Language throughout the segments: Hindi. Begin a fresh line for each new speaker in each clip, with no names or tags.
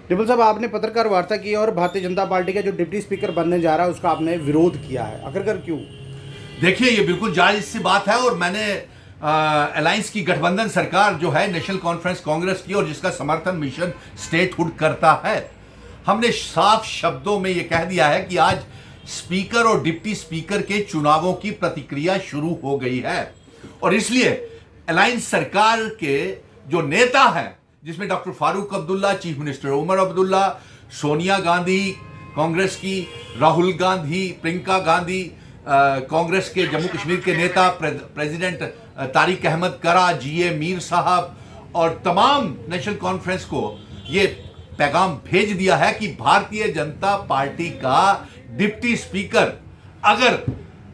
डिम्पल साहब, आपने पत्रकार वार्ता की और भारतीय जनता पार्टी का जो डिप्टी स्पीकर बनने जा रहा है उसका आपने विरोध किया है, आखिरकार क्यों?
देखिए, ये बिल्कुल जायज सी बात है और मैंने अलायंस की गठबंधन सरकार जो है नेशनल कॉन्फ्रेंस कांग्रेस की और जिसका समर्थन मिशन स्टेटहुड करता है, हमने साफ शब्दों में यह कह दिया है कि आज स्पीकर और डिप्टी स्पीकर के चुनावों की प्रतिक्रिया शुरू हो गई है। और इसलिए अलायंस सरकार के जो नेता हैं, जिसमें doctor Farooq Abdullah, chief minister Omar Abdullah, Sonia Gandhi Congress की, राहुल गांधी, प्रियंका गांधी कांग्रेस के जम्मू कश्मीर के नेता, प्रेसिडेंट तारिक अहमद करा, जीए मीर साहब और तमाम नेशनल कॉन्फ्रेंस को ये पैगाम भेज दिया है कि भारतीय जनता पार्टी का डिप्टी स्पीकर अगर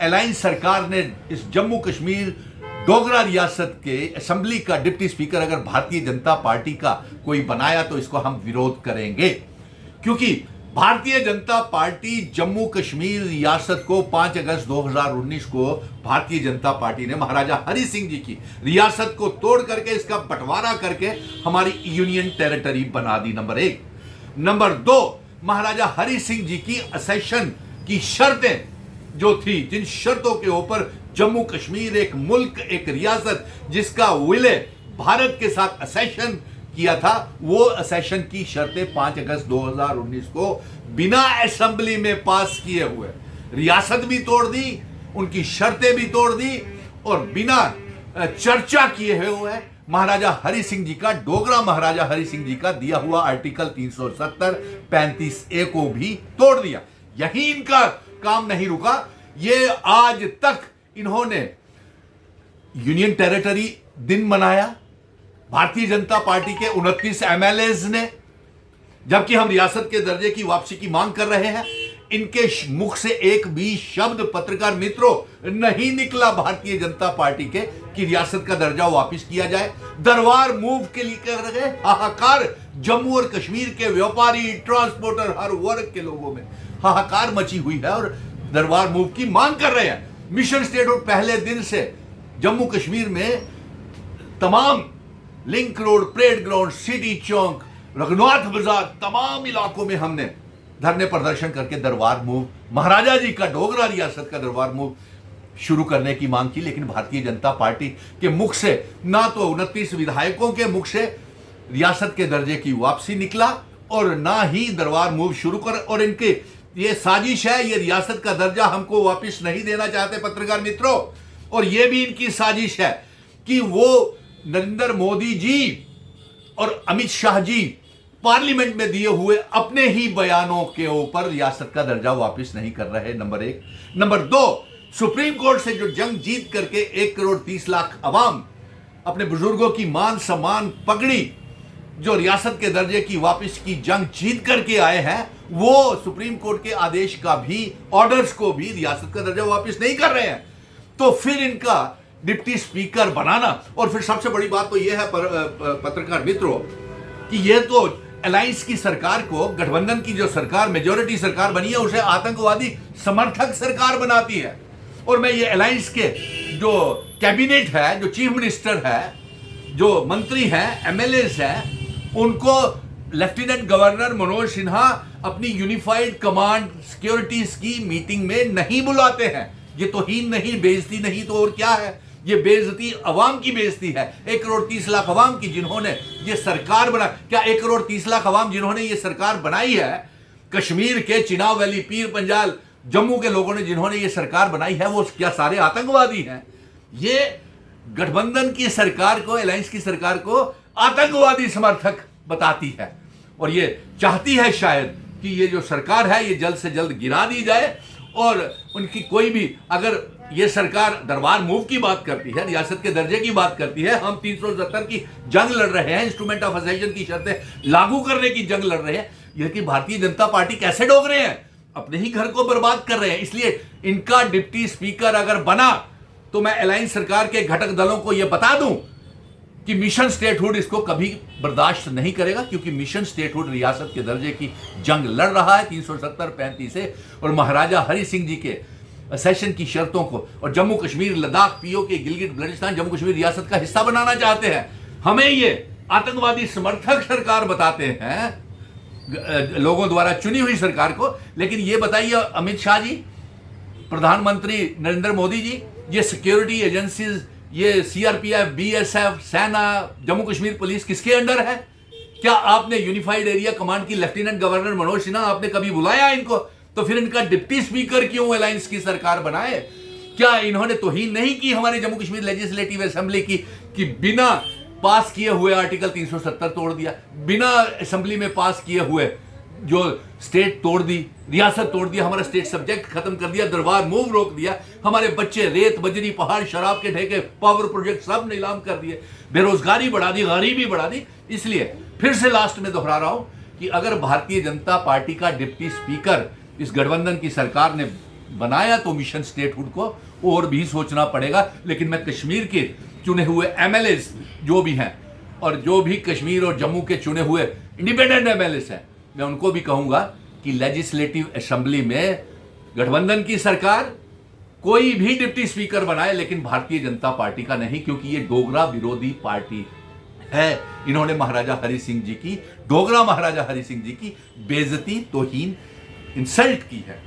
अलायंस सरकार ने इस जम्मू कश्मीर डोगरा रियासत के असेंबली का डिप्टी स्पीकर अगर भारतीय जनता पार्टी का कोई बनाया तो इसको हम विरोध करेंगे, क्योंकि भारतीय जनता पार्टी जम्मू कश्मीर रियासत को 5 अगस्त 2019 को भारतीय जनता पार्टी ने महाराजा हरि सिंह जी की रियासत को तोड़ करके इसका बंटवारा करके हमारी यूनियन टेरिटरी बना दी, नंबर 1। नंबर 2, महाराजा हरि सिंह जी की असेशन की शर्तें जो थी, जिन शर्तों के ऊपर जम्मू कश्मीर एक मुल्क, एक रियासत जिसका विलय भारत के साथ असेशन किया था, वो असेशन की शर्तें 5 अगस्त 2019 को बिना असेंबली में पास किए हुए रियासत भी तोड़ दी, उनकी शर्तें भी तोड़ दी और बिना चर्चा किए हुए महाराजा हरि सिंह जी का, डोगरा महाराजा हरि सिंह जी का दिया हुआ आर्टिकल 370 35A को भी तोड़ दिया। यही इनका काम नहीं रुका, ये आज तक इन्होंने यूनियन टेरिटरी दिन मनाया भारतीय जनता पार्टी के 29 एमएलएज ने, जबकि हम रियासत के दर्जे की वापसी की मांग कर रहे हैं। इनके मुख से एक भी शब्द पत्रकार मित्रों नहीं निकला भारतीय जनता पार्टी के कि रियासत का दर्जा वापस किया जाए। दरबार मूव के लिए कर रहे हाहाकार, जम्मू और कश्मीर के व्यापारी, ट्रांसपोर्टर, हर वर्ग के लोगों में हाहाकार मची हुई है और दरबार मूव की मांग कर रहे हैं। मिशन स्टेटहुड पहले दिन से जम्मू कश्मीर में तमाम link road, parade ground, city Chowk, Raghunath Bazaar, तमाम इलाकों में हमने धरने प्रदर्शन करके दरबार मूव, महाराजा जी का, डोगरा रियासत का दरबार मूव शुरू करने की मांग की। लेकिन भारतीय जनता पार्टी के मुख से ना तो 29 विधायकों के मुख से रियासत के दर्जे की वापसी निकला और ना ही दरबार मूव शुरू कर, और इनके ये साजिश है, ये रियासत का दर्जा हमको वापस नहीं देना चाहते पत्रकार मित्रों। और ये भी इनकी साजिश है कि वो नरेंद्र मोदी जी और अमित शाह जी पार्लियामेंट में दिए हुए अपने ही बयानों के ऊपर रियासत का दर्जा वापस नहीं कर रहे, नंबर 1। नंबर 2, सुप्रीम कोर्ट से जो जंग जीत करके 1 करोड़ 30 लाख अवाम अपने बुजुर्गों की मान सम्मान पगड़ी, जो रियासत के दर्जे की वापस की जंग जीत करके आए हैं, वो सुप्रीम कोर्ट के आदेश का भी, ऑर्डर्स को भी रियासत का दर्जा वापस नहीं कर रहे हैं। तो फिर इनका डिप्टी स्पीकर बनाना, और फिर सबसे बड़ी बात तो यह है पत्रकार मित्रों कि यह तो अलायंस की सरकार को, गठबंधन की जो सरकार, मेजॉरिटी सरकार बनी है, उसे आतंकवादी समर्थक सरकार बनाती है। और मैं ये अलायंस के जो कैबिनेट है, जो चीफ मिनिस्टर है, जो मंत्री हैं, एमएलएस हैं, उनको लेफ्टिनेंट गवर्नर मनोज सिन्हा अपनी यूनिफाइड कमांड सिक्योरिटीज की मीटिंग में नहीं बुलाते हैं। ये तौहीन नहीं, बेइज्जती नहीं तो और क्या है? ये बेइज्जती अवाम की बेइज्जती है, 1 करोड़ 30 लाख अवाम की, जिन्होंने ये सरकार बना। क्या 1 करोड़ 30 लाख अवाम जिन्होंने ये सरकार बनाई है, कश्मीर के चिनाब वैली, पीर पंजाल, जम्मू के लोगों ने जिन्होंने ये सरकार बनाई है, वो क्या सारे आतंकवादी हैं? ये गठबंधन की सरकार को, अलायंस की सरकार को आतंकवादी समर्थक बताती है और ये चाहती है शायद कि ये जो सरकार है ये जल्द से जल्द गिरा दी जाए। और उनकी कोई भी, अगर ये सरकार दरबार मूव की बात करती है, रियासत के दर्जे की बात करती है, हम 370 की जंग लड़ रहे हैं, इंस्ट्रूमेंट ऑफ असेशन की शर्तें लागू करने की जंग लड़ रहे हैं, लेकिन भारतीय जनता पार्टी कैसे डोगरे हैं, अपने ही घर को बर्बाद कर रहे हैं। इसलिए इनका डिप्टी स्पीकर अगर बना तो मैं अलायंस सरकार के घटक दलों को यह बता दूं कि मिशन स्टेटहुड इसको कभी बर्दाश्त नहीं करेगा, क्योंकि मिशन स्टेटहुड रियासत के दर्जे की जंग लड़ रहा है 370 35 से, और महाराजा हरि सिंह जी के सेशन की शर्तों को, और जम्मू कश्मीर, लद्दाख, पीओके, गिलगिट बल्टिस्तान जम्मू कश्मीर रियासत का हिस्सा बनाना चाहते हैं। हमें ये आतंकवादी समर्थक सरकार बताते हैं लोगों द्वारा चुनी हुई सरकार को। लेकिन ये बताइए अमित शाह जी, प्रधानमंत्री नरेंद्र मोदी जी, ये सिक्योरिटी एजेंसीज, ये सीआरपीएफ, बीएसएफ, सेना, जम्मू कश्मीर पुलिस किसके अंडर है? क्या आपने यूनिफाइड एरिया कमांड की लेफ्टिनेंट गवर्नर मनोज सिन्हा, आपने कभी बुलाया इनको? तो फिर इनका डिप्टी स्पीकर क्यों अलायंस की सरकार बनाए? क्या इन्होंने तौहीन नहीं की हमारे जम्मू कश्मीर लेजिस्लेटिव असेंबली की कि बिना पास किए हुए आर्टिकल 370 तोड़ दिया, बिना असेंबली में पास किए हुए जो स्टेट तोड़ दी, रियासत तोड़ दिया, हमारा स्टेट सब्जेक्ट खत्म कर दिया, दरबार मूव रोक दिया, हमारे बच्चे रेत बजरी पहाड़ शराब के ठेके पावर प्रोजेक्ट सब नीलाम कर दिए, बेरोजगारी बढ़ा दी, गरीबी बढ़ा दी। इसलिए फिर से लास्ट में दोहरा रहा हूं कि अगर भारतीय जनता पार्टी का डिप्टी स्पीकर इस गठबंधन की सरकार ने बनाया तो मिशन स्टेटहुड को और भी सोचना पड़ेगा। लेकिन मैं कश्मीर के चुने हुए एमएलएस जो भी हैं और जो भी कश्मीर और जम्मू के चुने हुए इंडिपेंडेंट एमएलएस हैं, मैं उनको भी कहूंगा कि लेजिस्लेटिव असेंबली में गठबंधन की सरकार कोई भी डिप्टी स्पीकर बनाए, लेकिन भारतीय जनता पार्टी का नहीं, क्योंकि ये डोगरा विरोधी पार्टी है। इन्होंने महाराजा हरि सिंह जी की, डोगरा महाराजा हरि सिंह जी की बेइज्जती, तौहीन, इंसल्ट की है।